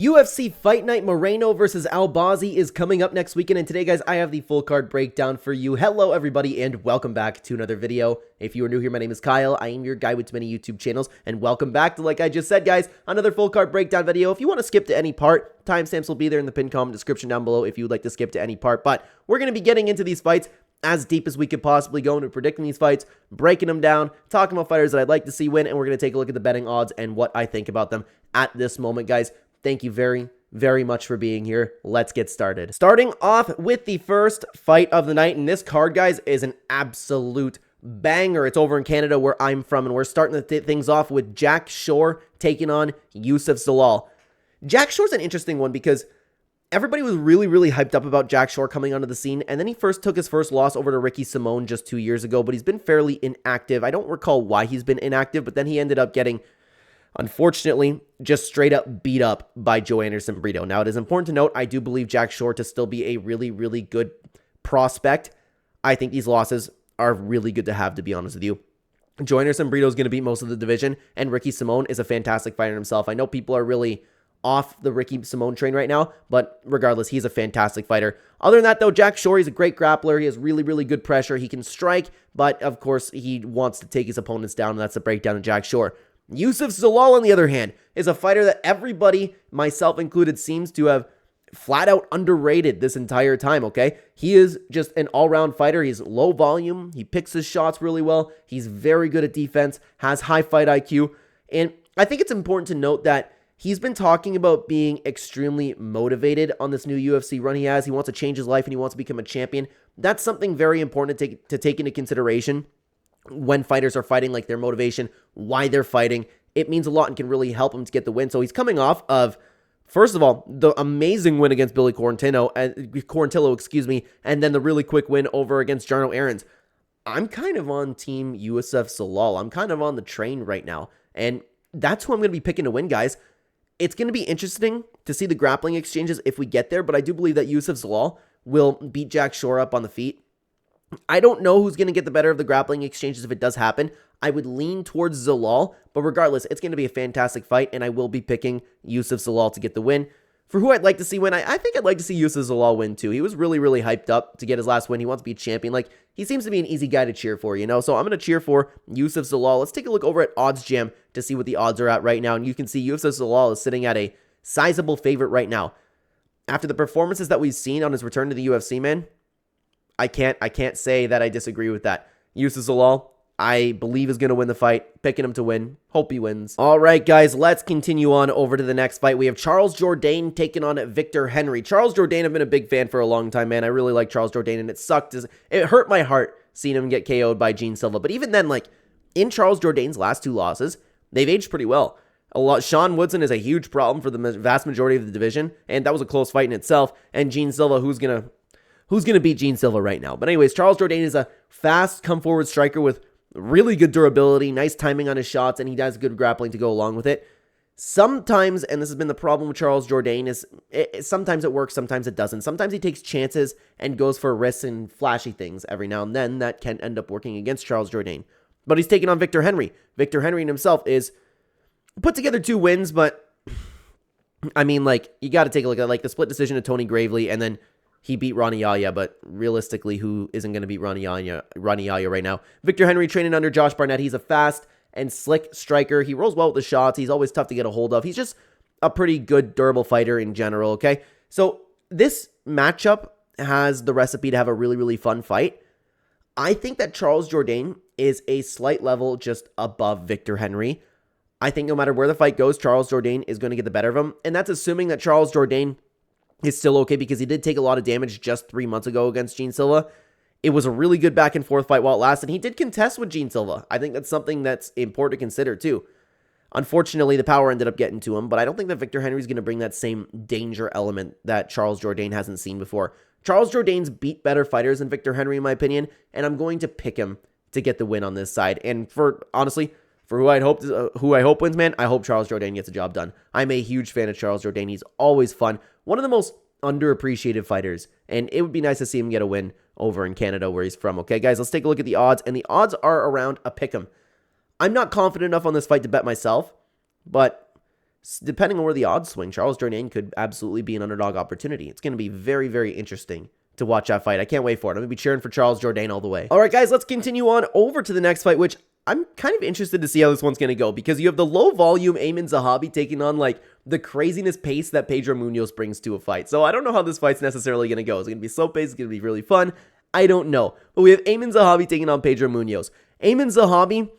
UFC Fight Night Moreno versus Albazi is coming up next weekend, and today, guys, I have the full card breakdown for you. Hello, everybody, and welcome back to another video. If you are new here, my name is Kyle. I am your guy with many YouTube channels, and welcome back to, like I just said, guys, another full card breakdown video. If you want to skip to any part, timestamps will be there in the pinned comment description down below if you would like to skip to any part, but we're going to be getting into these fights as deep as we could possibly go into predicting these fights, breaking them down, talking about fighters that I'd like to see win, and we're going to take a look at the betting odds and what I think about them at this moment, guys. Thank you very much for being here. Let's get started. Starting off with the first fight of the night, and this card, guys, is an absolute banger. It's over in Canada where I'm from, and we're starting things off with Jack Shore taking on Youssef Zalal. Jack Shore's an interesting one because everybody was really hyped up about Jack Shore coming onto the scene, and then he first took his first loss over to Ricky Simón just 2 years ago, but he's been fairly inactive. I don't recall why he's been inactive, but then he ended up getting, unfortunately, just straight up beat up by Joe Anderson Brito. Now, it is important to note, I do believe Jack Shore to still be a really good prospect. I think these losses are really good to have, to be honest with you. Joe Anderson Brito is going to beat most of the division, and Ricky Simón is a fantastic fighter himself. I know people are really off the Ricky Simón train right now, but regardless, he's a fantastic fighter. Other than that, though, Jack Shore, he's a great grappler. He has really good pressure. He can strike, but of course, he wants to take his opponents down, and that's the breakdown of Jack Shore. Youssef Zalal, on the other hand, is a fighter that everybody, myself included, seems to have flat out underrated this entire time, okay? He is just an all-round fighter. He's low volume. He picks his shots really well. He's very good at defense, has high fight IQ, and I think it's important to note that he's been talking about being extremely motivated on this new UFC run he has. He wants to change his life, and he wants to become a champion. That's something very important to take into consideration when fighters are fighting, like their motivation, why they're fighting. It means a lot and can really help him to get the win. So he's coming off of, first of all, the amazing win against Billy Quarantillo, and then the really quick win over against Jarno Aarons. I'm kind of on team Youssef Zalal. I'm kind of on the train right now, and that's who I'm going to be picking to win, guys. It's going to be interesting to see the grappling exchanges if we get there, but I do believe that Youssef Zalal will beat Jack Shore up on the feet. I don't know who's going to get the better of the grappling exchanges if it does happen. I would lean towards Zalal, but regardless, it's going to be a fantastic fight, and I will be picking Youssef Zalal to get the win. For who I'd like to see win, I think I'd like to see Youssef Zalal win too. He was really hyped up to get his last win. He wants to be a champion. Like, he seems to be an easy guy to cheer for, you know? So I'm going to cheer for Youssef Zalal. Let's take a look over at Odds Jam to see what the odds are at right now, and you can see Youssef Zalal is sitting at a sizable favorite right now. After the performances that we've seen on his return to the UFC, man, I can't say that I disagree with that. Youssef Zalal, I believe, is going to win the fight. Picking him to win. Hope he wins. All right, guys, let's continue on over to the next fight. We have Charles Jourdain taking on Victor Henry. Charles Jourdain, I've been a big fan for a long time, man. I really like Charles Jourdain, and it sucked. It hurt my heart seeing him get KO'd by Gene Silva. But even then, like, in Charles Jourdain's last two losses, they've aged pretty well. Sean Woodson is a huge problem for the vast majority of the division, and that was a close fight in itself. And Gene Silva, who's going to beat Gene Silva right now? But anyways, Charles Jourdain is a fast, come-forward striker with really good durability, nice timing on his shots, and he does good grappling to go along with it. Sometimes, and this has been the problem with Charles Jourdain, is sometimes it works, sometimes it doesn't. Sometimes he takes chances and goes for risks and flashy things every now and then that can end up working against Charles Jourdain. But he's taking on Victor Henry. Victor Henry himself is put together 2 wins, but I mean, like, you got to take a look at, like, the split decision of Tony Gravely, and then he beat Ronnie Yaya, but realistically, who isn't going to beat Ronnie Yaya right now? Victor Henry training under Josh Barnett. He's a fast and slick striker. He rolls well with the shots. He's always tough to get a hold of. He's just a pretty good, durable fighter in general, okay? So this matchup has the recipe to have a really fun fight. I think that Charles Jourdain is a slight level just above Victor Henry. I think no matter where the fight goes, Charles Jourdain is going to get the better of him, and that's assuming that Charles Jourdain is still okay, because he did take a lot of damage just 3 months ago against Gene Silva. It was a really good back and forth fight while it lasted. He did contest with Gene Silva. I think that's something that's important to consider too. Unfortunately, the power ended up getting to him, but I don't think that Victor Henry is going to bring that same danger element that Charles Jourdain hasn't seen before. Charles Jourdain's beat better fighters than Victor Henry, in my opinion, and I'm going to pick him to get the win on this side. And honestly, for who I hope wins, man, I hope Charles Jourdain gets the job done. I'm a huge fan of Charles Jourdain. He's always fun. One of the most underappreciated fighters, and it would be nice to see him get a win over in Canada where he's from. Okay, guys, let's take a look at the odds, and the odds are around a pick'em. I'm not confident enough on this fight to bet myself, but depending on where the odds swing, Charles Jourdain could absolutely be an underdog opportunity. It's going to be very, very interesting to watch that fight. I can't wait for it. I'm going to be cheering for Charles Jourdain all the way. All right, guys, let's continue on over to the next fight, which I'm kind of interested to see how this one's going to go, because you have the low volume Aiemann Zahabi taking on like the craziness pace that Pedro Munhoz brings to a fight. So I don't know how this fight's necessarily going to go. Is it going to be slow paced? It's going to be really fun. I don't know. But we have Aiemann Zahabi taking on Pedro Munhoz. Aiemann Zahabi,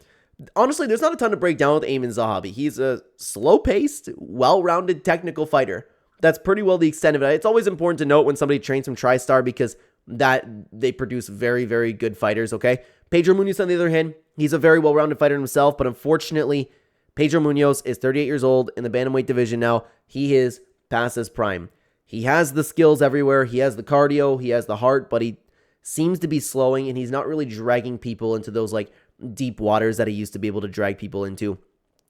honestly, there's not a ton to break down with Aiemann Zahabi. He's a slow-paced, well-rounded technical fighter. That's pretty well the extent of it. It's always important to note when somebody trains from TriStar, because that they produce very, very good fighters, okay? Pedro Munhoz, on the other hand, he's a very well-rounded fighter himself, but unfortunately, Pedro Munhoz is 38 years old in the bantamweight division now. He is past his prime. He has the skills everywhere. He has the cardio. He has the heart, but he seems to be slowing, and he's not really dragging people into those like deep waters that he used to be able to drag people into.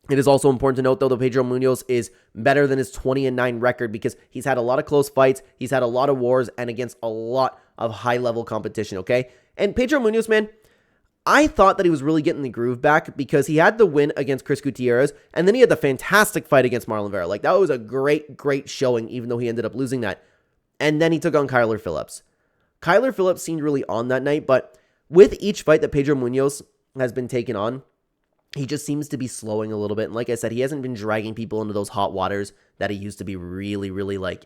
It is also important to note, though, that Pedro Munhoz is better than his 20-9 record, because he's had a lot of close fights, he's had a lot of wars, and against a lot of high-level competition, okay? And Pedro Munhoz, man, I thought that he was really getting the groove back, because he had the win against Chris Gutierrez, and then he had the fantastic fight against Marlon Vera. Like, that was a great, great showing, even though he ended up losing that. And then he took on Kyler Phillips. Kyler Phillips seemed really on that night, but with each fight that Pedro Munhoz has been taken on, he just seems to be slowing a little bit. And like I said, he hasn't been dragging people into those hot waters that he used to be really, really like,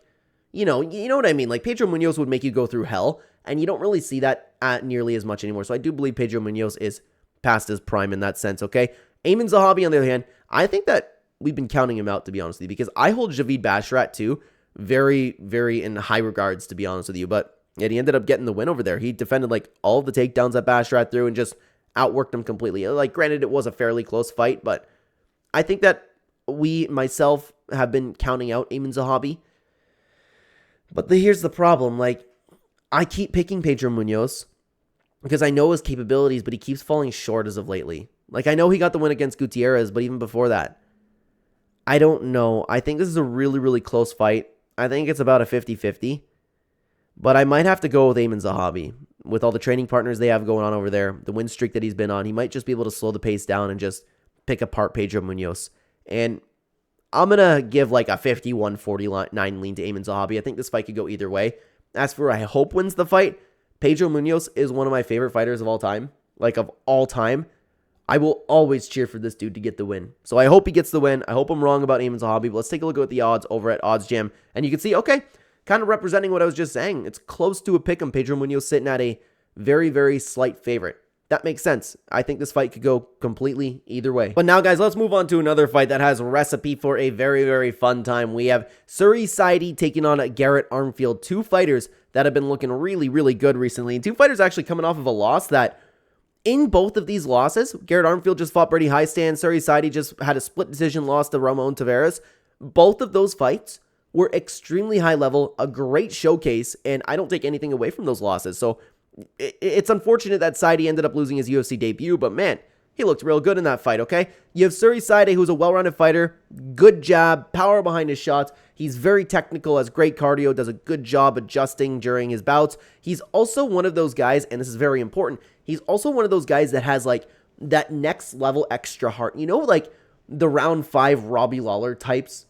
you know what I mean? Like, Pedro Munhoz would make you go through hell, and you don't really see that nearly as much anymore. So I do believe Pedro Munhoz is past his prime in that sense, okay? Aiemann Zahabi, on the other hand, I think that we've been counting him out, to be honest with you, because I hold Javid Basharat too very, very in high regards, to be honest with you. But yeah, he ended up getting the win over there. He defended like all of the takedowns that Basharat threw and just outworked him completely. Like, granted, it was a fairly close fight, but I think that myself, have been counting out Aiemann Zahabi. But here's the problem. Like, I keep picking Pedro Munhoz because I know his capabilities, but he keeps falling short as of lately. Like, I know he got the win against Gutierrez, but even before that, I don't know. I think this is a really, really close fight. I think it's about a 50-50. But I might have to go with Aiemann Zahabi. With all the training partners they have going on over there, the win streak that he's been on, he might just be able to slow the pace down and just pick apart Pedro Munhoz. And I'm going to give like a 51-49 lean to Aiemann Zahabi. I think this fight could go either way. As for I hope wins the fight, Pedro Munhoz is one of my favorite fighters of all time. Like, of all time. I will always cheer for this dude to get the win. So I hope he gets the win. I hope I'm wrong about Aiemann Zahabi, but let's take a look at the odds over at Odds Jam. And you can see, okay, kind of representing what I was just saying. It's close to a pick'em. Pedro Munhoz sitting at a very, very slight favorite. That makes sense. I think this fight could go completely either way. But now, guys, let's move on to another fight that has a recipe for a very, very fun time. We have Serhiy Sidey taking on Garrett Armfield. Two fighters that have been looking really, really good recently. And two fighters actually coming off of a loss that, in both of these losses, Garrett Armfield just fought Brady Highstand. Serhiy Sidey just had a split decision loss to Ramon Tavares. Both of those fights were extremely high level, a great showcase, and I don't take anything away from those losses. So it's unfortunate that Sidey ended up losing his UFC debut, but man, he looked real good in that fight, okay? You have Serhiy Sidey, who's a well-rounded fighter, good jab, power behind his shots. He's very technical, has great cardio, does a good job adjusting during his bouts. He's also one of those guys, and this is very important, he's also one of those guys that has like that next level extra heart. You know, like the round 5 Robbie Lawler types?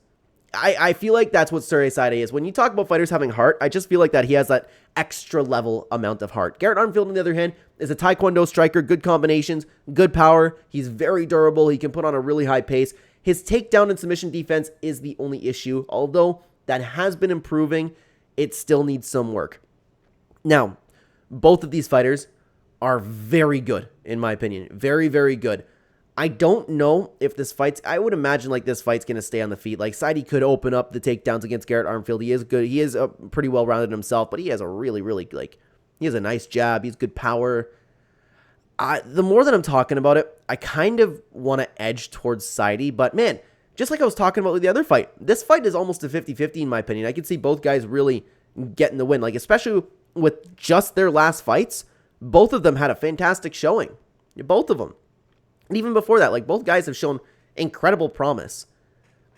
I feel like that's what Serhiy Sidey is. When you talk about fighters having heart, I just feel like that he has that extra level amount of heart. Garrett Armfield, on the other hand, is a Taekwondo striker, good combinations, good power. He's very durable. He can put on a really high pace. His takedown and submission defense is the only issue. Although that has been improving, it still needs some work. Now, both of these fighters are very good, in my opinion. Very, very good. I don't know if this fight's... I would imagine like this fight's going to stay on the feet. Like, Sidey could open up the takedowns against Garrett Armfield. He is good. He is pretty well-rounded himself, but he has a really, really, like... He has a nice jab. He's good power. The more that I'm talking about it, I kind of want to edge towards Sidey. But, man, just like I was talking about with the other fight, this fight is almost a 50-50 in my opinion. I could see both guys really getting the win. Like, especially with just their last fights, both of them had a fantastic showing. Both of them. And even before that, like, both guys have shown incredible promise.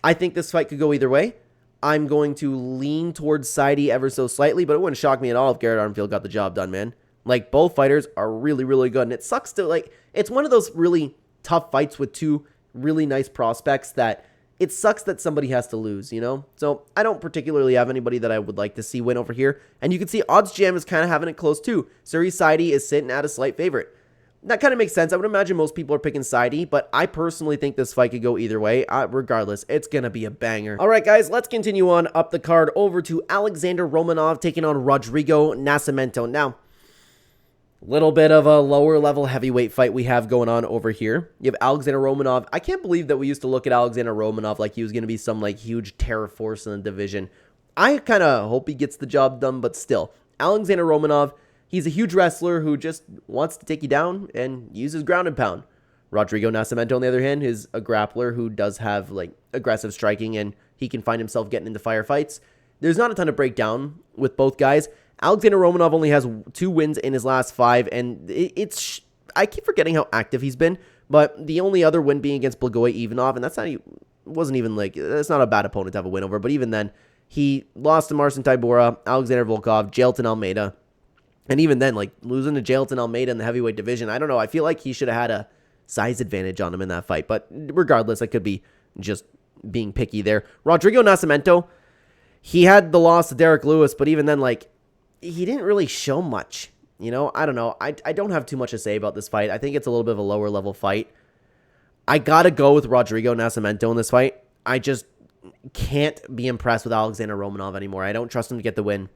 I think this fight could go either way. I'm going to lean towards Sidey ever so slightly, but it wouldn't shock me at all if Garrett Armfield got the job done, man. Like, both fighters are really, really good. And it sucks to, like, it's one of those really tough fights with two really nice prospects that it sucks that somebody has to lose, you know? So I don't particularly have anybody that I would like to see win over here. And you can see Odds Jam is kind of having it close too. Serhiy Sidey is sitting at a slight favorite. That kind of makes sense. I would imagine most people are picking Sidey, but I personally think this fight could go either way. Regardless, it's going to be a banger. All right, guys, let's continue on up the card over to Alexandr Romanov taking on Rodrigo Nascimento. Now, little bit of a lower level heavyweight fight we have going on over here. You have Alexandr Romanov. I can't believe that we used to look at Alexandr Romanov like he was going to be some like huge terror force in the division. I kind of hope he gets the job done, but still, Alexandr Romanov, he's a huge wrestler who just wants to take you down and uses ground and pound. Rodrigo Nascimento, on the other hand, is a grappler who does have like aggressive striking and he can find himself getting into firefights. There's not a ton of breakdown with both guys. Alexandr Romanov only has 2 wins in his last 5, and I keep forgetting how active he's been, but the only other win being against Blagoy Ivanov, and that's not a bad opponent to have a win over, but even then, he lost to Marcin Tybura, Alexander Volkov, Jailton Almeida, and even then, like, losing to Jailton Almeida in the heavyweight division, I don't know, I feel like he should have had a size advantage on him in that fight, but regardless, I could be just being picky there. Rodrigo Nascimento, he had the loss to Derek Lewis, but even then, like, he didn't really show much, you know? I don't know. I don't have too much to say about this fight. I think it's a little bit of a lower level fight. I gotta go with Rodrigo Nascimento in this fight. I just can't be impressed with Alexandr Romanov anymore. I don't trust him to get the win.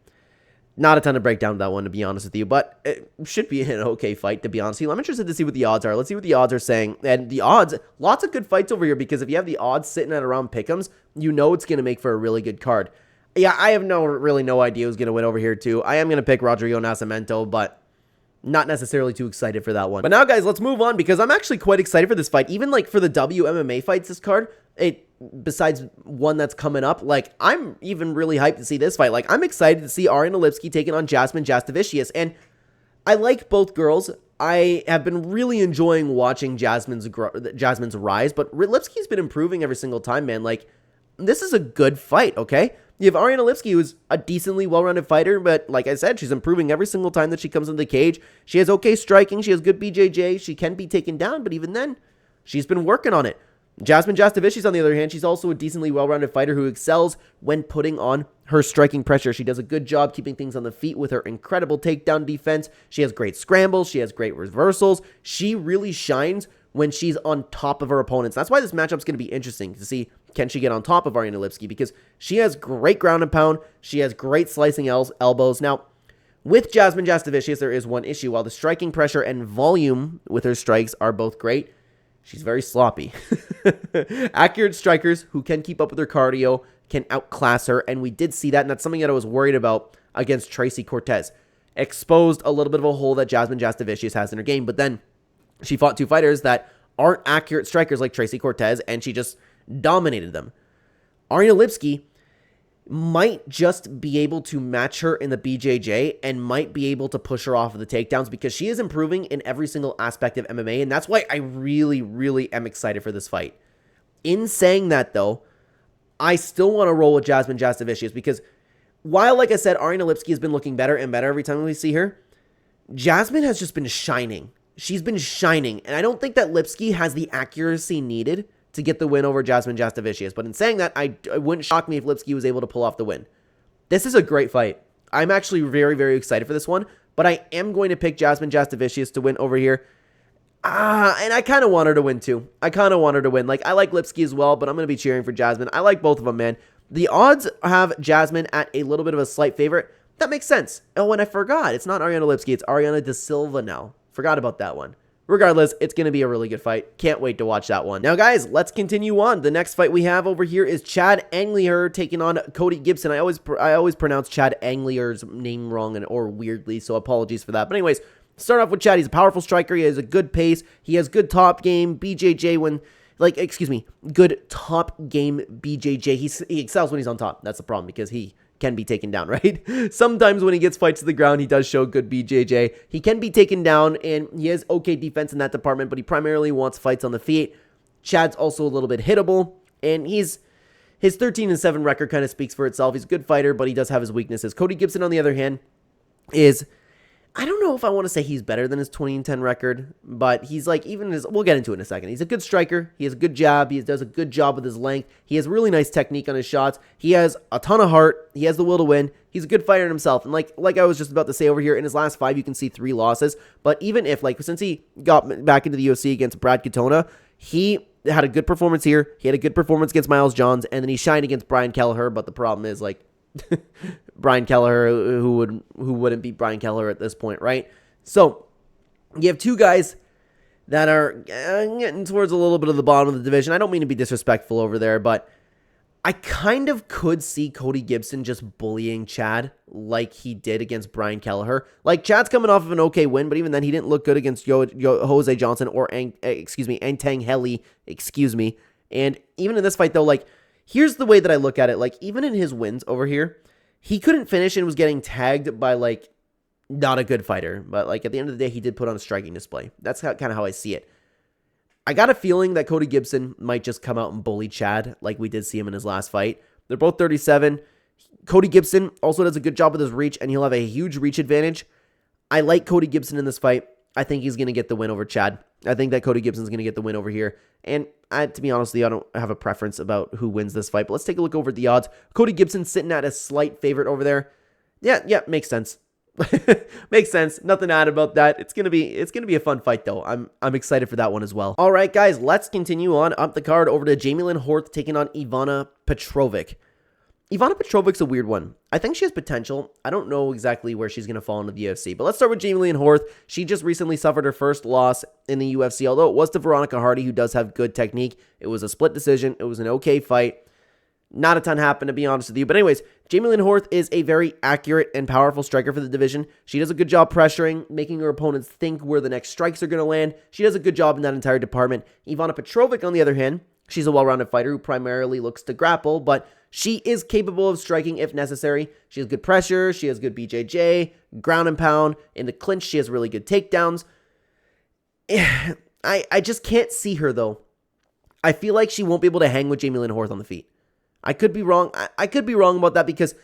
Not a ton to break down that one, to be honest with you, but it should be an okay fight, to be honest with you. I'm interested to see what the odds are. Let's see what the odds are saying. And the odds, lots of good fights over here, because if you have the odds sitting at around pick'ems, you know it's going to make for a really good card. Yeah, I have really no idea who's going to win over here, too. I am going to pick Rodrigo Nascimento, but not necessarily too excited for that one. But now, guys, let's move on, because I'm actually quite excited for this fight. Even, like, for the WMMA fights this card, besides one that's coming up, like, I'm even really hyped to see this fight. Like, I'm excited to see Ariane Lipski taking on Jasmine Jasudavicius, and I like both girls. I have been really enjoying watching Jasmine's rise, but Lipski's been improving every single time, man. Like, this is a good fight, okay? You have Ariane Lipski, who's a decently well-rounded fighter, but like I said, she's improving every single time that she comes into the cage. She has okay striking, she has good BJJ, she can be taken down, but even then, she's been working on it. Jasmine Jasudavicius, on the other hand, she's also a decently well-rounded fighter who excels when putting on her striking pressure. She does a good job keeping things on the feet with her incredible takedown defense. She has great scrambles, she has great reversals. She really shines when she's on top of her opponents. That's why this matchup's going to be interesting to see, can she get on top of Ariane Lipski, because she has great ground and pound, she has great slicing elbows. Now, with Jasmine Jasudavicius, there is one issue. While the striking pressure and volume with her strikes are both great, she's very sloppy. Accurate strikers who can keep up with her cardio can outclass her, and we did see that, and that's something that I was worried about against Tracy Cortez. Exposed a little bit of a hole that Jasmine Jasudavicius has in her game, but then she fought 2 fighters that aren't accurate strikers like Tracy Cortez, and she just dominated them. Ariane Lipski might just be able to match her in the BJJ and might be able to push her off of the takedowns, because she is improving in every single aspect of MMA, and that's why I really, really am excited for this fight. In saying that, though, I still want to roll with Jasmine Jasudavicius, because while, like I said, Ariane Lipski has been looking better and better every time we see her, Jasmine has just been shining. She's been shining, and I don't think that Lipski has the accuracy needed to get the win over Jasmine Jasudavicius. But in saying that, it wouldn't shock me if Lipski was able to pull off the win. This is a great fight. I'm actually very, very excited for this one, but I am going to pick Jasmine Jasudavicius to win over here. And I kind of want her to win, too. I kind of want her to win. Like, I like Lipski as well, but I'm going to be cheering for Jasmine. I like both of them, man. The odds have Jasmine at a little bit of a slight favorite. That makes sense. Oh, and I forgot. It's not Ariane Lipski. It's Ariana Da Silva now. Forgot about that one. Regardless, it's going to be a really good fight. Can't wait to watch that one. Now, guys, let's continue on. The next fight we have over here is Chad Anheliger taking on Cody Gibson. I always pronounce Chad Anheliger's name wrong or weirdly, so apologies for that. But anyways, start off with Chad. He's a powerful striker. He has a good pace. He has good top game BJJ good top game BJJ. He excels when he's on top. That's the problem, because he can be taken down, right? Sometimes when he gets fights to the ground, he does show good BJJ. He can be taken down, and he has okay defense in that department, but he primarily wants fights on the feet. Chad's also a little bit hittable, and his 13-7 record kind of speaks for itself. He's a good fighter, but he does have his weaknesses. Cody Gibson, on the other hand, is I don't know if I want to say he's better than his 20-10 record, but he's like, even his, we'll get into it in a second. He's a good striker. He has a good jab. He does a good job with his length. He has really nice technique on his shots. He has a ton of heart. He has the will to win. He's a good fighter in himself. And like I was just about to say over here, in his last 5, you can see 3 losses. But even if, like, since he got back into the UFC against Brad Katona, he had a good performance here. He had a good performance against Miles Johns, and then he shined against Brian Kelleher. But the problem is, like, Brian Kelleher, who wouldn't beat Brian Kelleher at this point, right? So you have 2 guys that are getting towards a little bit of the bottom of the division. I don't mean to be disrespectful over there, but I kind of could see Cody Gibson just bullying Chad like he did against Brian Kelleher. Like, Chad's coming off of an okay win, but even then he didn't look good against Jose Johnson or Anheliger, And even in this fight though, like, here's the way that I look at it. Like, even in his wins over here, he couldn't finish and was getting tagged by, like, not a good fighter. But, like, at the end of the day, he did put on a striking display. That's kind of how I see it. I got a feeling that Cody Gibson might just come out and bully Chad like we did see him in his last fight. They're both 37. Cody Gibson also does a good job with his reach, and he'll have a huge reach advantage. I like Cody Gibson in this fight. I think he's going to get the win over Chad. I think that Cody Gibson's going to get the win over here. And to be honest with you, I don't have a preference about who wins this fight. But let's take a look over at the odds. Cody Gibson sitting at a slight favorite over there. Yeah, makes sense. Makes sense. Nothing to add about that. It's gonna be a fun fight though. I'm excited for that one as well. All right, guys, let's continue on up the card over to Jamey Horth taking on Ivana Petrovic. Ivana Petrovic's a weird one. I think she has potential. I don't know exactly where she's going to fall into the UFC, but let's start with Jamey Horth. She just recently suffered her first loss in the UFC, although it was to Veronica Hardy, who does have good technique. It was a split decision. It was an okay fight. Not a ton happened, to be honest with you. But anyways, Jamey Horth is a very accurate and powerful striker for the division. She does a good job pressuring, making her opponents think where the next strikes are going to land. She does a good job in that entire department. Ivana Petrovic, on the other hand, she's a well-rounded fighter who primarily looks to grapple, but she is capable of striking if necessary. She has good pressure. She has good BJJ, ground and pound. In the clinch, she has really good takedowns. I just can't see her, though. I feel like she won't be able to hang with Jamey Horth on the feet. I could be wrong. I could be wrong about that because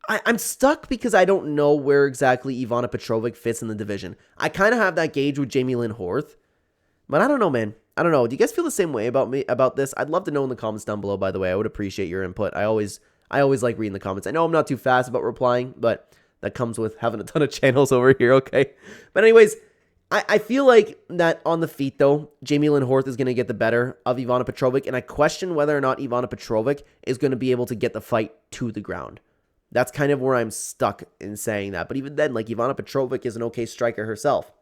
I'm stuck because I don't know where exactly Ivana Petrovic fits in the division. I kind of have that gauge with Jamey Horth, but I don't know, man. I don't know. Do you guys feel the same way about this? I'd love to know in the comments down below, by the way. I would appreciate your input. I always like reading the comments. I know I'm not too fast about replying, but that comes with having a ton of channels over here, okay? But anyways, I feel like that on the feet, though, Jamey Horth is going to get the better of Ivana Petrovic, and I question whether or not Ivana Petrovic is going to be able to get the fight to the ground. That's kind of where I'm stuck in saying that. But even then, like, Ivana Petrovic is an okay striker herself.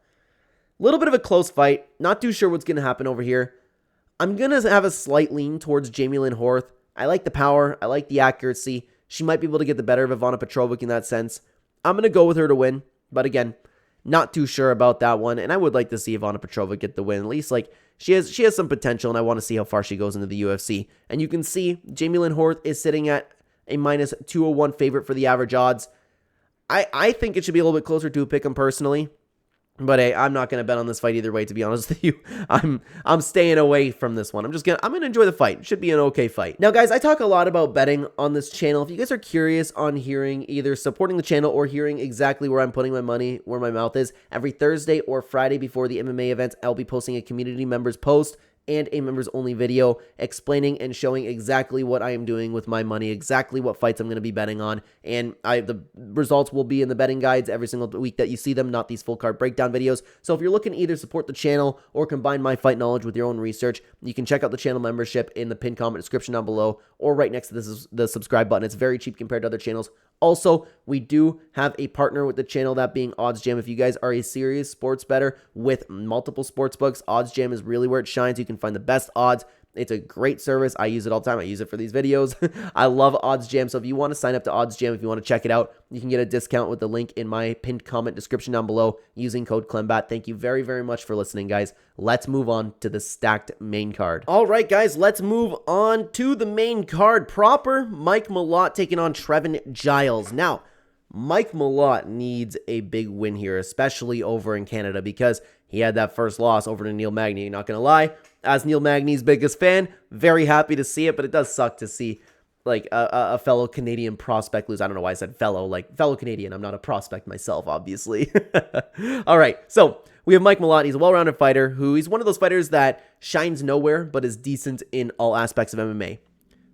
Little bit of a close fight. Not too sure what's going to happen over here. I'm going to have a slight lean towards Jamey Horth. I like the power. I like the accuracy. She might be able to get the better of Ivana Petrovic in that sense. I'm going to go with her to win. But again, not too sure about that one. And I would like to see Ivana Petrovic get the win. At least, like, she has some potential, and I want to see how far she goes into the UFC. And you can see Jamey Horth is sitting at a minus 201 favorite for the average odds. I think it should be a little bit closer to a pick 'em personally. But hey, I'm not going to bet on this fight either way, to be honest with you. I'm staying away from this one. I'm going to enjoy the fight. It should be an okay fight. Now, guys, I talk a lot about betting on this channel. If you guys are curious on hearing either supporting the channel or hearing exactly where I'm putting my money, where my mouth is, every Thursday or Friday before the MMA events, I'll be posting a community members post and a members only video explaining and showing exactly what I am doing with my money, exactly what fights I'm going to be betting on, and the results will be in the betting guides every single week that you see them, not these full card breakdown videos. So if you're looking to either support the channel or combine my fight knowledge with your own research, you can check out the channel membership in the pinned comment description down below or right next to this is the subscribe button. It's very cheap compared to other channels. Also, we do have a partner with the channel, that being OddsJam. If you guys are a serious sports bettor with multiple sports books, OddsJam is really where it shines. You can find the best odds. It's a great service. I use it all the time. I use it for these videos. I love OddsJam. So if you want to sign up to OddsJam, if you want to check it out, you can get a discount with the link in my pinned comment description down below using code Clenbat. Thank you very, very much for listening, guys. Let's move on to the stacked main card. All right, guys, let's move on to the main card proper. Mike Malott taking on Trevin Giles. Now, Mike Malott needs a big win here, especially over in Canada, because he had that first loss over to Neil Magny. Not going to lie, as Neil Magny's biggest fan, very happy to see it, but it does suck to see like a fellow Canadian prospect lose. I don't know why I said fellow, like fellow Canadian. I'm not a prospect myself, obviously. All right, so we have Mike Malott. He's a well-rounded fighter he's one of those fighters that shines nowhere but is decent in all aspects of MMA.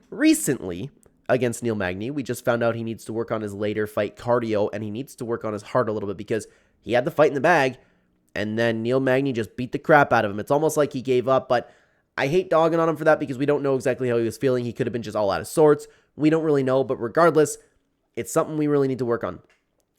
Recently, against Neil Magny, we just found out he needs to work on his later fight cardio, and he needs to work on his heart a little bit because he had the fight in the bag, and then Neil Magny just beat the crap out of him. It's almost like he gave up, but I hate dogging on him for that because we don't know exactly how he was feeling. He could have been just all out of sorts. We don't really know, but regardless, it's something we really need to work on.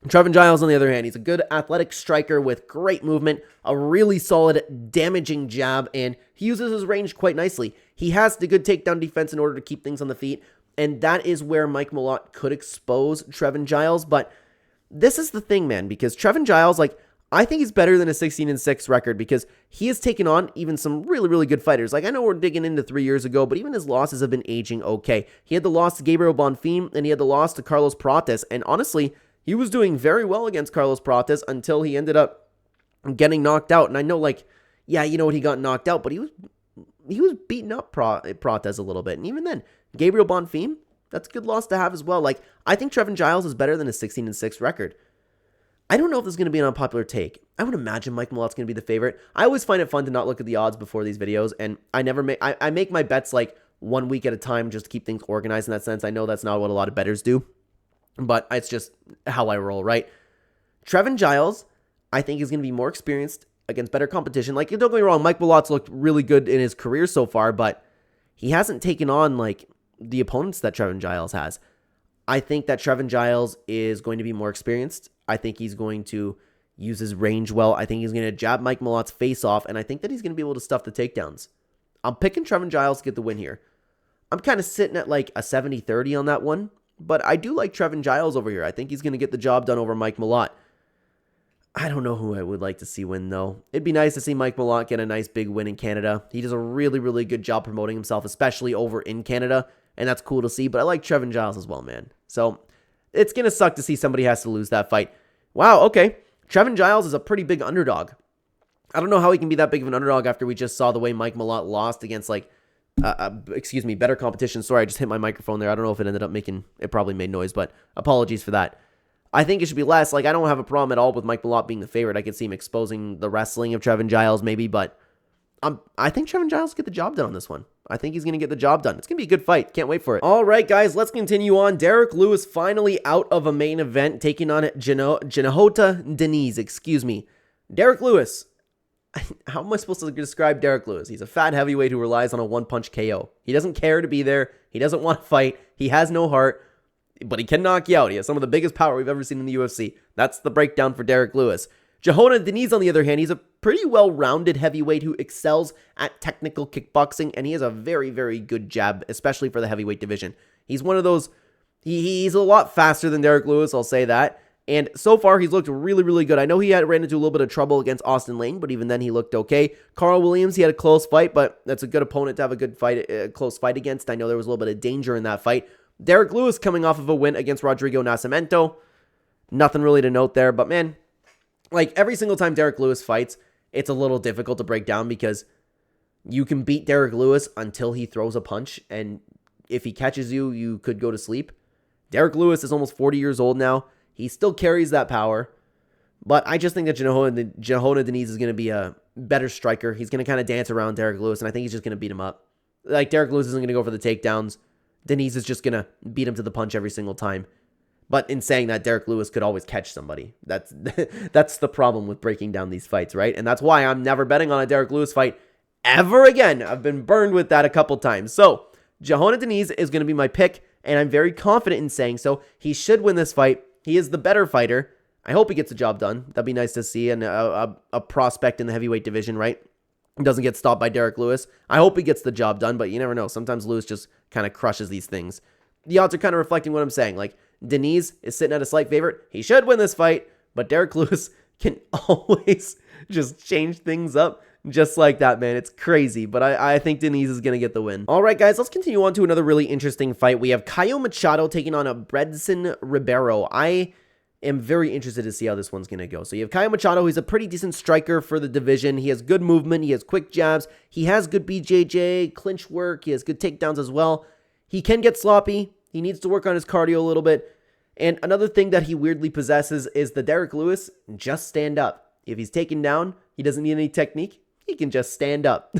Trevin Giles, on the other hand, he's a good athletic striker with great movement, a really solid damaging jab, and he uses his range quite nicely. He has the good takedown defense in order to keep things on the feet, and that is where Mike Malott could expose Trevin Giles. But this is the thing, man, because Trevin Giles, like, I think he's better than a 16-6 record because he has taken on even some really, really good fighters. Like, I know we're digging into 3 years ago, but even his losses have been aging okay. He had the loss to Gabriel Bonfim, and he had the loss to Carlos Prates, and honestly, he was doing very well against Carlos Prates until he ended up getting knocked out. And I know, like, yeah, you know what, he got knocked out, but he was beating up Prates a little bit. And even then, Gabriel Bonfim, that's a good loss to have as well. Like, I think Trevin Giles is better than a 16-6 record. I don't know if this is going to be an unpopular take. I would imagine Mike Malott's going to be the favorite. I always find it fun to not look at the odds before these videos, and I make my bets like 1 week at a time just to keep things organized in that sense. I know that's not what a lot of bettors do, but it's just how I roll, right? Trevin Giles, I think, is going to be more experienced against better competition. Like, don't get me wrong, Mike Malott's looked really good in his career so far, but he hasn't taken on, like, the opponents that Trevin Giles has. I think that Trevin Giles is going to be more experienced. I think he's going to use his range well. I think he's going to jab Mike Malott's face off, and I think that he's going to be able to stuff the takedowns. I'm picking Trevin Giles to get the win here. I'm kind of sitting at like a 70-30 on that one, but I do like Trevin Giles over here. I think he's going to get the job done over Mike Malott. I don't know who I would like to see win, though. It'd be nice to see Mike Malott get a nice big win in Canada. He does a really, really good job promoting himself, especially over in Canada, and that's cool to see, but I like Trevin Giles as well, man. So it's going to suck to see somebody has to lose that fight. Wow, okay. Trevin Giles is a pretty big underdog. I don't know how he can be that big of an underdog after we just saw the way Mike Malott lost against, like, better competition. Sorry, I just hit my microphone there. I don't know if it ended up making, it probably made noise, but apologies for that. I think it should be less. Like, I don't have a problem at all with Mike Malott being the favorite. I could see him exposing the wrestling of Trevin Giles maybe, but I think Trevin Giles will get the job done on this one. I think he's going to get the job done. It's going to be a good fight. Can't wait for it. All right, guys, let's continue on. Derek Lewis finally out of a main event, taking on Janahota Deniz, excuse me. Derek Lewis. How am I supposed to describe Derek Lewis? He's a fat heavyweight who relies on a one-punch KO. He doesn't care to be there. He doesn't want to fight. He has no heart, but he can knock you out. He has some of the biggest power we've ever seen in the UFC. That's the breakdown for Derek Lewis. Janahota Deniz, on the other hand, he's a pretty well-rounded heavyweight who excels at technical kickboxing, and he has a very, very good jab, especially for the heavyweight division. He's one of those, he's a lot faster than Derek Lewis, I'll say that, and so far he's looked really, really good. I know he ran into a little bit of trouble against Austin Lane, but even then he looked okay. Carl Williams, he had a close fight, but that's a good opponent to have a good fight, close fight against. I know there was a little bit of danger in that fight. Derek Lewis coming off of a win against Rodrigo Nascimento. Nothing really to note there, but man, like, every single time Derek Lewis fights, it's a little difficult to break down because you can beat Derek Lewis until he throws a punch, and if he catches you, you could go to sleep. Derek Lewis is almost 40 years old now. He still carries that power, but I just think that Janahota Deniz is going to be a better striker. He's going to kind of dance around Derek Lewis, and I think he's just going to beat him up. Like, Derek Lewis isn't going to go for the takedowns. Deniz is just going to beat him to the punch every single time. But in saying that, Derek Lewis could always catch somebody. That's the problem with breaking down these fights, right? And that's why I'm never betting on a Derek Lewis fight ever again. I've been burned with that a couple times. So, Janahota Deniz is going to be my pick, and I'm very confident in saying so. He should win this fight. He is the better fighter. I hope he gets the job done. That'd be nice to see, and a prospect in the heavyweight division, right? Doesn't get stopped by Derek Lewis. I hope he gets the job done, but you never know. Sometimes Lewis just kind of crushes these things. The odds are kind of reflecting what I'm saying. Like, Deniz is sitting at a slight favorite. He should win this fight, but Derek Lewis can always just change things up just like that, man. It's crazy, but I think Deniz is going to get the win. All right, guys, let's continue on to another really interesting fight. We have Caio Machado taking on a Bredson Ribeiro. I am very interested to see how this one's going to go. So you have Caio Machado. He's a pretty decent striker for the division. He has good movement. He has quick jabs. He has good BJJ, clinch work. He has good takedowns as well. He can get sloppy. He needs to work on his cardio a little bit. And another thing that he weirdly possesses is the Derek Lewis, just stand up. If he's taken down, he doesn't need any technique. He can just stand up.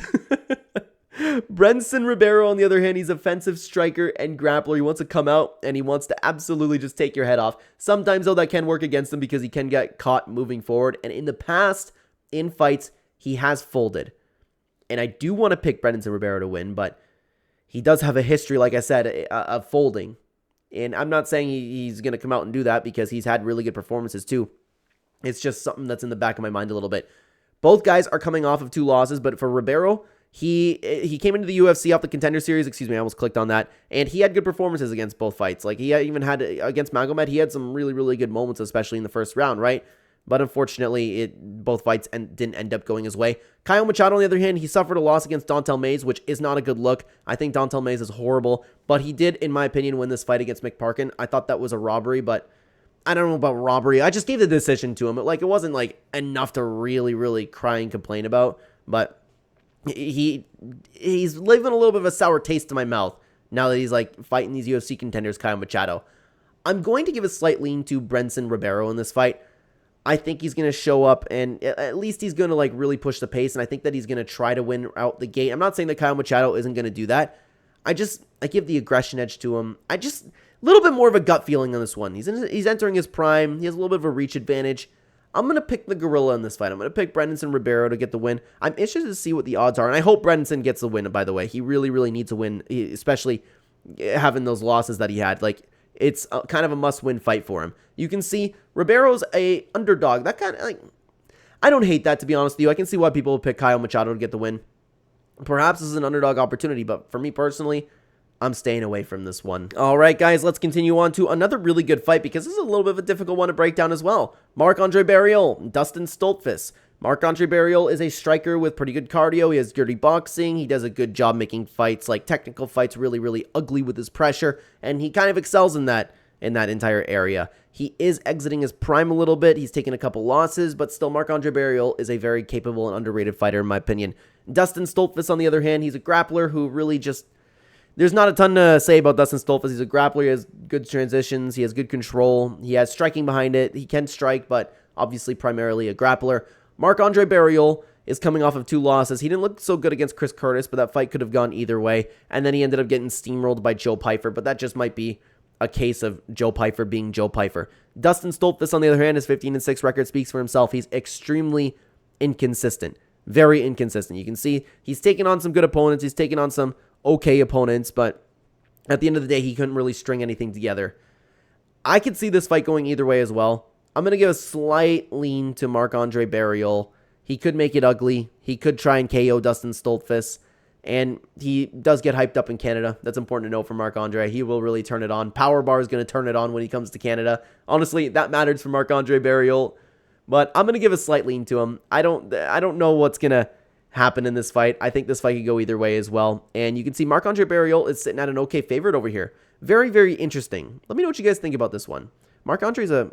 Brenson Ribeiro, on the other hand, he's offensive striker and grappler. He wants to come out and he wants to absolutely just take your head off. Sometimes, though, that can work against him because he can get caught moving forward. And in the past, in fights, he has folded. And I do want to pick Brenson Ribeiro to win, but he does have a history, like I said, of folding. And I'm not saying he's going to come out and do that because he's had really good performances too. It's just something that's in the back of my mind a little bit. Both guys are coming off of 2 losses, but for Ribeiro, he came into the UFC off the Contender Series. Excuse me, I almost clicked on that. And he had good performances against both fights. Like, he even had, against Magomed, he had some really, really good moments, especially in the first round, right? But unfortunately, both fights didn't end up going his way. Kyle Machado, on the other hand, he suffered a loss against Dontel Mays, which is not a good look. I think Dontel Mays is horrible, but he did, in my opinion, win this fight against Mick Parkin. I thought that was a robbery, but I don't know about robbery. I just gave the decision to him. It wasn't like enough to really, really cry and complain about, but he's leaving a little bit of a sour taste in my mouth now that he's like fighting these UFC contenders, Kyle Machado. I'm going to give a slight lean to Brenson Ribeiro in this fight. I think he's going to show up and at least he's going to like really push the pace. And I think that he's going to try to win out the gate. I'm not saying that Kyle Machado isn't going to do that. I give the aggression edge to him. A little bit more of a gut feeling on this one. He's entering his prime. He has a little bit of a reach advantage. I'm going to pick the gorilla in this fight. I'm going to pick Brenson Ribeiro to get the win. I'm interested to see what the odds are. And I hope Brenson gets the win, by the way. He really, really needs a win, especially having those losses that he had. Like, it's kind of a must-win fight for him. You can see Ribeiro's a underdog. That kind of, like, I don't hate that, to be honest with you. I can see why people would pick Kyle Machado to get the win. Perhaps this is an underdog opportunity, but for me personally, I'm staying away from this one. All right, guys, let's continue on to another really good fight because this is a little bit of a difficult one to break down as well. Marc-Andre Barriault, Dustin Stoltzfus. Marc-Andre Barriault is a striker with pretty good cardio. He has dirty boxing. He does a good job making fights, like technical fights, really, really ugly with his pressure, and he kind of excels in that entire area. He is exiting his prime a little bit. He's taken a couple losses, but still Marc-Andre Barriault is a very capable and underrated fighter in my opinion. Dustin Stoltzfus, on the other hand, he's a grappler who really just... There's not a ton to say about Dustin Stoltzfus. He's a grappler. He has good transitions. He has good control. He has striking behind it. He can strike, but obviously primarily a grappler. Marc-Andre Barriault is coming off of 2 losses. He didn't look so good against Chris Curtis, but that fight could have gone either way. And then he ended up getting steamrolled by Joe Pyfer, but that just might be a case of Joe Pyfer being Joe Pyfer. Dustin Stoltzfus, on the other hand, his 15-6 record speaks for himself. He's extremely inconsistent. Very inconsistent. You can see he's taken on some good opponents. He's taken on some okay opponents, but at the end of the day, he couldn't really string anything together. I could see this fight going either way as well. I'm going to give a slight lean to Marc-Andre Barriault. He could make it ugly. He could try and KO Dustin Stoltzfus, and he does get hyped up in Canada. That's important to know for Marc-Andre. He will really turn it on. Power Bar is going to turn it on when he comes to Canada. Honestly, that matters for Marc-Andre Barriault, but I'm going to give a slight lean to him. I don't know what's going to happen in this fight. I think this fight could go either way as well. And you can see Marc-Andre Barriault is sitting at an okay favorite over here. Very, very interesting. Let me know what you guys think about this one. Marc-Andre's a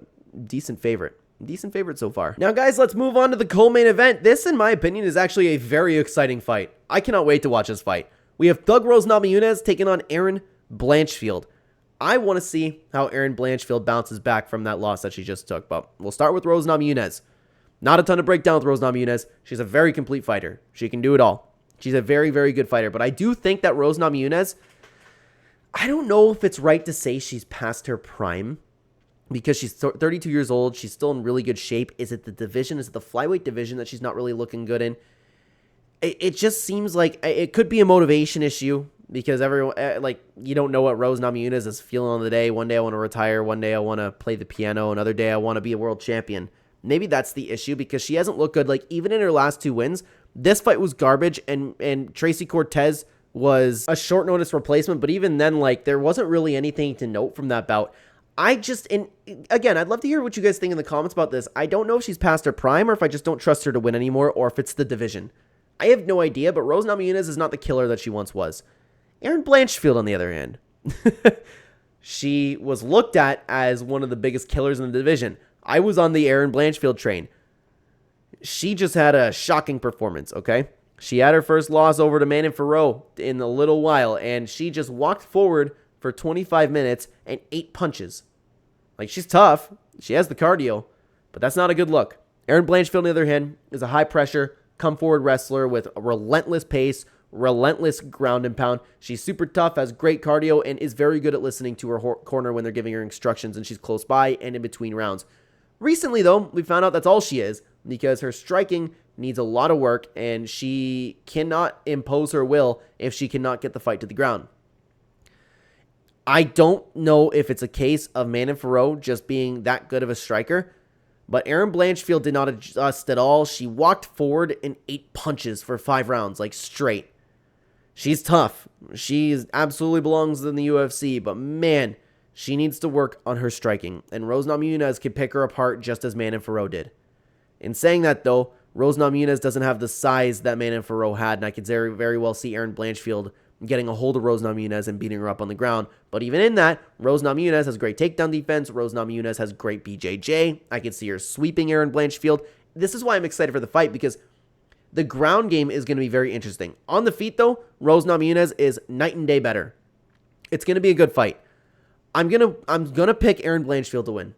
decent favorite. Decent favorite so far. Now, guys, let's move on to the co-main event. This, in my opinion, is actually a very exciting fight. I cannot wait to watch this fight. We have Thug Rose Namajunas taking on Erin Blanchfield. I want to see how Erin Blanchfield bounces back from that loss that she just took. But we'll start with Rose Namajunas. Not a ton to break down with Rose Namajunas. She's a very complete fighter. She can do it all. She's a very, very good fighter. But I do think that Rose Namajunas, I don't know if it's right to say she's past her prime because she's 32 years old. She's still in really good shape. Is it the division? Is it the flyweight division that she's not really looking good in? It just seems like it could be a motivation issue because everyone, like, you don't know what Rose Namajunas is feeling on the day. One day I want to retire. One day I want to play the piano. Another day I want to be a world champion. Maybe that's the issue because she hasn't looked good. Like, even in her last 2 wins, this fight was garbage, and Tracy Cortez was a short notice replacement. But even then, like, there wasn't really anything to note from that bout. And again, I'd love to hear what you guys think in the comments about this. I don't know if she's past her prime or if I just don't trust her to win anymore or if it's the division. I have no idea, but Rose Namajunas is not the killer that she once was. Erin Blanchfield, on the other hand, she was looked at as one of the biggest killers in the division. I was on the Erin Blanchfield train. She just had a shocking performance, okay? She had her first loss over to Manon Fiorot in a little while, and she just walked forward for 25 minutes and 8 punches. Like, she's tough. She has the cardio, but that's not a good look. Erin Blanchfield, on the other hand, is a high-pressure, come-forward wrestler with a relentless pace, relentless ground and pound. She's super tough, has great cardio, and is very good at listening to her corner when they're giving her instructions, and she's close by and in between rounds. Recently, though, we found out that's all she is, because her striking needs a lot of work, and she cannot impose her will if she cannot get the fight to the ground. I don't know if it's a case of Manon Fiorot just being that good of a striker, but Erin Blanchfield did not adjust at all. She walked forward in 8 punches for 5 rounds, like straight. She's tough. She absolutely belongs in the UFC, but man, she needs to work on her striking, and Rose Namajunas could pick her apart just as Manon Fiorot did. In saying that, though, Rose Namajunas doesn't have the size that Manon Fiorot had, and I could very, very well see Erin Blanchfield getting a hold of Rose Namajunas and beating her up on the ground. But even in that, Rose Namajunas has great takedown defense. Rose Namajunas has great BJJ. I could see her sweeping Erin Blanchfield. This is why I'm excited for the fight, because the ground game is going to be very interesting. On the feet, though, Rose Namajunas is night and day better. It's going to be a good fight. I'm gonna pick Erin Blanchfield to win.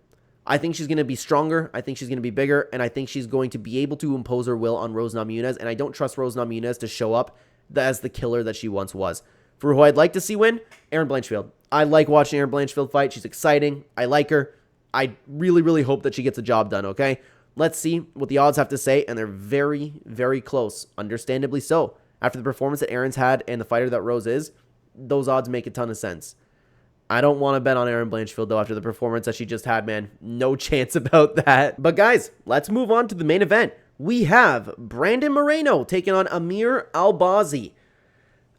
I think she's going to be stronger. I think she's going to be bigger, and I think she's going to be able to impose her will on Rose Namajunas, and I don't trust Rose Namajunas to show up as the killer that she once was. For who I'd like to see win, Erin Blanchfield. I like watching Erin Blanchfield fight. She's exciting. I like her. I really, really hope that she gets a job done, okay? Let's see what the odds have to say, and they're very, very close, understandably so. After the performance that Erin's had and the fighter that Rose is, those odds make a ton of sense. I don't want to bet on Erin Blanchfield, though, after the performance that she just had, man. No chance about that. But, guys, let's move on to the main event. We have Brandon Moreno taking on Amir Albazi.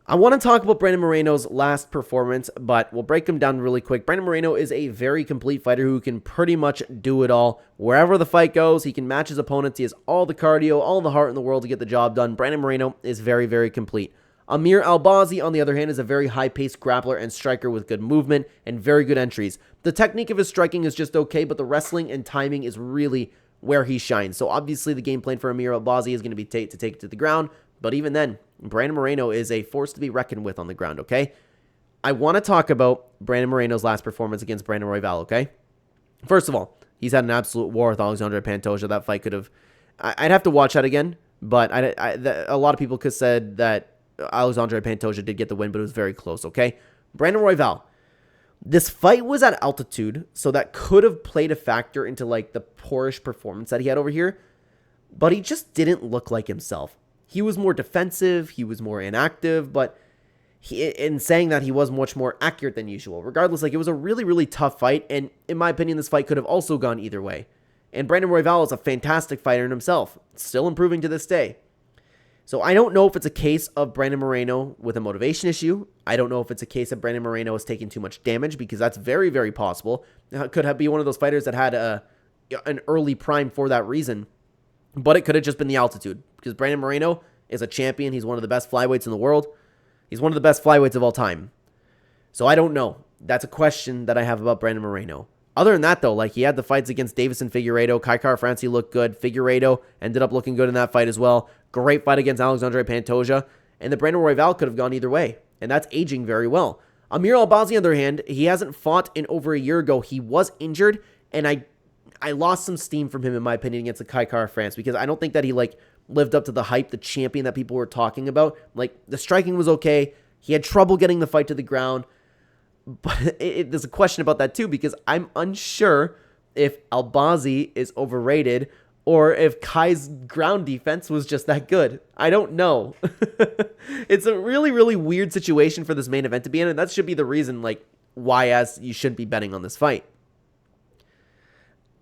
I want to talk about Brandon Moreno's last performance, but we'll break him down really quick. Brandon Moreno is a very complete fighter who can pretty much do it all. Wherever the fight goes, he can match his opponents. He has all the cardio, all the heart in the world to get the job done. Brandon Moreno is very, very complete. Amir Albazi, on the other hand, is a very high-paced grappler and striker with good movement and very good entries. The technique of his striking is just okay, but the wrestling and timing is really where he shines. So obviously the game plan for Amir Albazi is going to be to take it to the ground, but even then, Brandon Moreno is a force to be reckoned with on the ground, okay? I want to talk about Brandon Moreno's last performance against Brandon Royval, okay? First of all, he's had an absolute war with Alexandr Pantoja. That fight could have... I'd have to watch that again, but a lot of people could have said that Alexandr Pantoja did get the win, but it was very close, okay? Brandon Royval. This fight was at altitude, so that could have played a factor into, like, the poorish performance that he had over here, but he just didn't look like himself. He was more defensive, he was more inactive, but in saying that, he was much more accurate than usual. Regardless, like, it was a really, really tough fight, and in my opinion, this fight could have also gone either way. And Brandon Royval is a fantastic fighter in himself, still improving to this day. So I don't know if it's a case of Brandon Moreno with a motivation issue. I don't know if it's a case of Brandon Moreno has taken too much damage, because that's very, very possible. It could be one of those fighters that had an early prime for that reason. But it could have just been the altitude, because Brandon Moreno is a champion. He's one of the best flyweights in the world. He's one of the best flyweights of all time. So I don't know. That's a question that I have about Brandon Moreno. Other than that, though, like, he had the fights against Davison Figueiredo. Kai Kara-France looked good. Figueiredo ended up looking good in that fight as well. Great fight against Alexandre Pantoja. And the Brandon Royval could have gone either way. And that's aging very well. Amir Albazi, on the other hand, he hasn't fought in over a year ago. He was injured, and I lost some steam from him, in my opinion, against the Kai Kara-France, because I don't think that he, like, lived up to the hype, the champion that people were talking about. Like, the striking was okay. He had trouble getting the fight to the ground. But there's a question about that too, because I'm unsure if Albazi is overrated or if Kai's ground defense was just that good. I don't know. It's a really, really weird situation for this main event to be in, and that should be the reason, like, why you shouldn't be betting on this fight.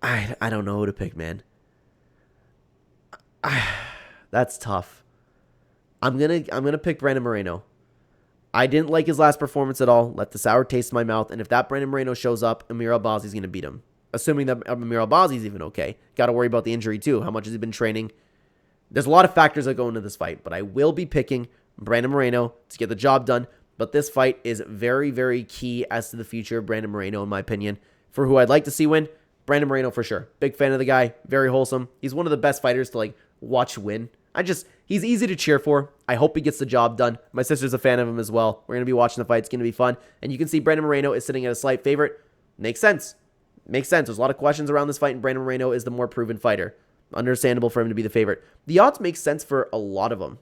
I don't know who to pick, man. That's tough. I'm gonna pick Brandon Moreno. I didn't like his last performance at all. Let the sour taste in my mouth. And if that Brandon Moreno shows up, Amir Albazi is going to beat him. Assuming that Amir Albazi is even okay. Got to worry about the injury too. How much has he been training? There's a lot of factors that go into this fight. But I will be picking Brandon Moreno to get the job done. But this fight is very, very key as to the future of Brandon Moreno, in my opinion. For who I'd like to see win, Brandon Moreno for sure. Big fan of the guy. Very wholesome. He's one of the best fighters to, like, watch win. He's He's easy to cheer for. I hope he gets the job done. My sister's a fan of him as well. We're going to be watching the fight. It's going to be fun. And you can see Brandon Moreno is sitting at a slight favorite. Makes sense. Makes sense. There's a lot of questions around this fight, and Brandon Moreno is the more proven fighter. Understandable for him to be the favorite. The odds make sense for a lot of them.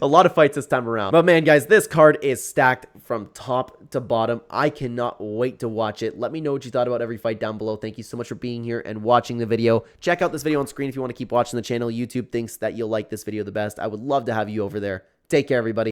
A lot of fights this time around. But man, guys, this card is stacked from top to bottom. I cannot wait to watch it. Let me know what you thought about every fight down below. Thank you so much for being here and watching the video. Check out this video on screen if you want to keep watching the channel. YouTube thinks that you'll like this video the best. I would love to have you over there. Take care, everybody.